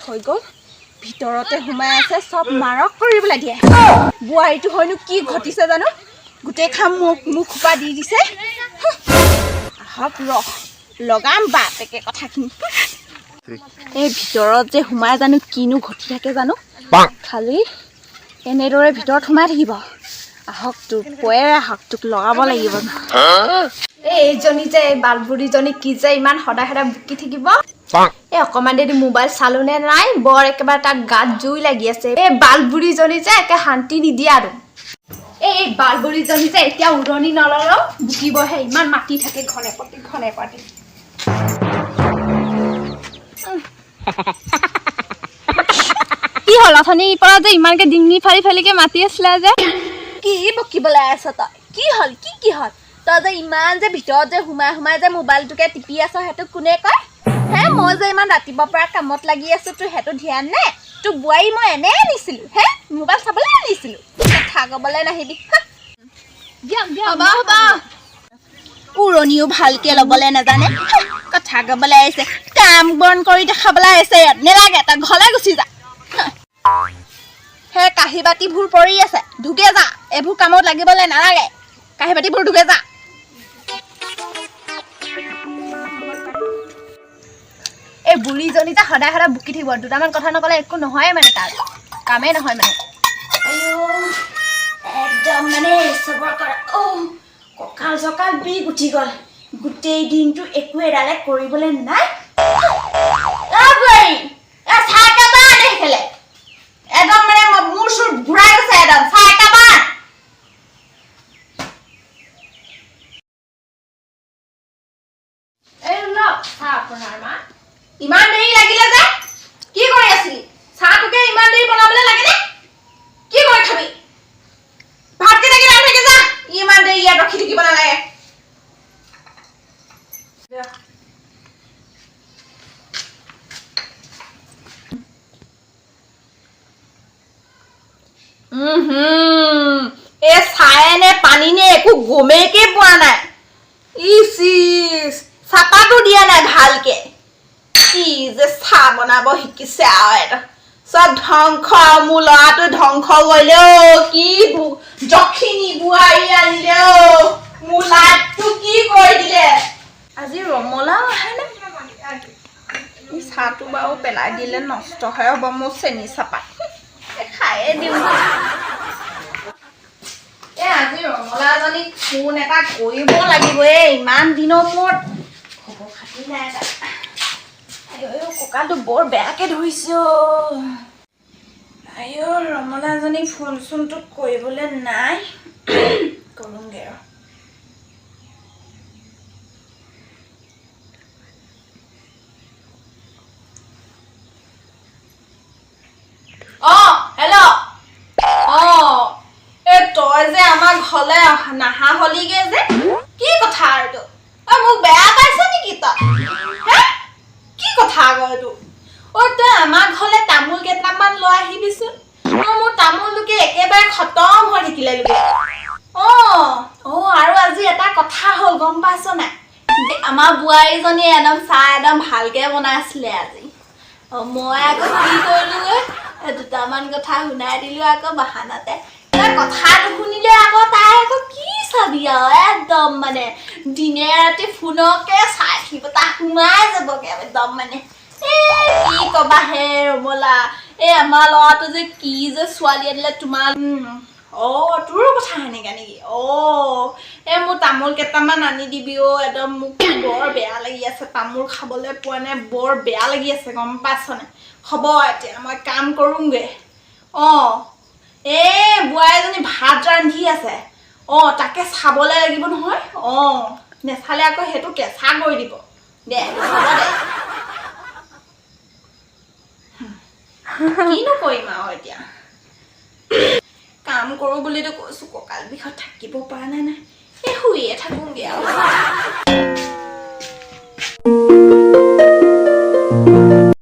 হৈ গ'ল ভিতৰতে সোমাই আছে সব মাৰক কৰিবলৈ দিয়ে বুৱাইটো হয়নো কি ঘটিছে জানো গুটে খাম মুখ খোপা দি দিছে হক লগাম বাপেকে কথাখিনি এই ভিতৰত যে সোমাই জানো কিনো ঘটি থাকে জানো খালি এনেদৰে ভিতৰত সোমাই থাকিব আহক তোক পয়েৰে আহক তোক লগাব লাগিব এইজনী যে বালবুঢ়ীজনী কি যে ইমান সদায় সদায় বুকি থাকিব এই অকমান দেৰি মোবাইল চালোনে নাই বৰ একেবাৰে তাত গাত জুই লাগি আছে এই বালবুঢ়ীজনী যে একে শান্তি নিদিয়ে আৰু এই বালবুঢ়ীজনী যে এতিয়া উৰণি নললেও বুকিবহে ইমান মাতি থাকে ঘনে পাতি কি হল অথনিৰ পৰা যে ইমানকে ডিঙি ফালিকে মাতি আছিলা যে কি বকিবলৈ আছ তই কি হল তই যে ইমান যে ভিতৰত যে সোমাই যে মোবাইলটোকে টিপি আছ সেইটো কোনে কয় হে মই যে ইমান ৰাতিপুৱাৰ পৰা কামত লাগি আছো তোৰ সেইটো ধ্যান নে তোৰ বুৱাৰী মই এনে আনিছিলো হে মোবাইল চাবলৈ আনিছিলো কথা ক'বলৈ নাহিবি হ'ব উৰণিও ভালকে ল'বলৈ নাজানে কথা ক'বলৈ আহিছে কাম বন কৰি দেখাবলৈ আহিছে ইয়াত নেলাগে তই ঘৰলৈ গুচি যা হে কাঁহী বাতিবোৰ পৰি আছে ধুকে যা এইবোৰ কামত লাগিবলৈ নালাগে কাঁহী বাতিবোৰ ধুকে যা এই বুঢ়ীজনী যে সদায় সদায় বুকি থাকিব দুটামান কথা নকলে একো নহয় মানে তাৰ কামেই নহয় মানে একদম মানে চবৰ কৰা কঁকাল চকাল বিষ উঠি গ'ল গোটেই দিনটো একো এডালে কৰিবলৈ নাই একদম মানে মোৰ চুৰ ঘূৰাই গৈছে একদম চাহ একাপা আপোনাৰ মা ইমান দেৰি লাগিলে যে কি কৰি আছিলি চাহটোকে ইমান দেৰি বনাবলৈ লাগে নে কি কৰি খাবি ভাতকে লাগিলে থাকে যা ইমান দেৰি ইয়াত ৰখি থাকিব নালাগে এ চায়ে নে পানী নে একো গমেকে পোৱা নাই চাপাটো দিয়া নাই ভালকে কি যে চাহ বনাব শিকিছে আৰু এটা চব ধ্বংস মোৰ ল'ৰাটো ধ্বংস কৰিলে কি যখিনি বোৱাৰী আনিলে মোৰ লাইফটো কি কৰি দিলে আজি ৰমলাও আহে নে চাহটো বাৰু পেলাই দিলে নষ্ট হয় হ'ব মোৰ চেনি চাপাত খায়ে দিওঁ আজি ৰমলাজনীক ফোন এটা কৰিব লাগিব ইমান দিনৰ মূৰত খবৰ খাতি নাই কঁকালটো বৰ বেয়াকে ধৰিছে ৰমলাজনীক ফোন চোনটো কৰিবলৈ নাই কৰোঁগে হেল্ল' তই যে আমাৰ ঘৰলে নাহা হলিগে যে কি কথা আৰু মোক বেয়া পাইছ নেকি তই কি কথা আকৌ এইটো তই আমাৰ ঘৰলে তামোল কেইটামান লৈ আহিবিচোন মোৰ তামোলটোকে একেবাৰে খতম হৈ থাকিলে আৰু আজি এটা কথা হ'ল গম পাইছ নাই আমাৰ বোৱাৰীজনী একদম চাহ একদম ভালকে বনাইছিলে আজি মই আকৌ কি কৰিলো দুটামান কথা শুনাই দিলো আকৌ বাহানাতে কথা নুশুনিলে আকৌ তাই আকৌ কি চাবি আৰু একদম মানে দিনে ৰাতি ফোনকে চাই থাকিব তাই সোমাই যাবগে একদম মানে কি কবা হে ৰমলা আমাৰ ল'ৰাটো যে কি যে ছোৱালী আনিলে তোমাৰ তোৰো কথা সেনেকা নেকি মোৰ তামোল কেইটামান আনি দিবি একদম মোক বৰ বেয়া লাগি আছে তামোল খাবলৈ পোৱা নাই বৰ বেয়া লাগি আছে গম পাইছ নে হ'ব এতিয়া মই কাম কৰোঁগে বোৱাৰীজনী ভাত ৰান্ধি আছে তাকে চাবলৈ লাগিব নহয় নেচালে আকৌ সেইটো কেঁচা কৰি দিব দে কিনো কৰিম আৰু এতিয়া কাম কৰোঁ বুলিতো কৈছোঁ কঁকাল বিষত থাকিব পৰা নাই শুইয়ে থাকোঁগে আৰু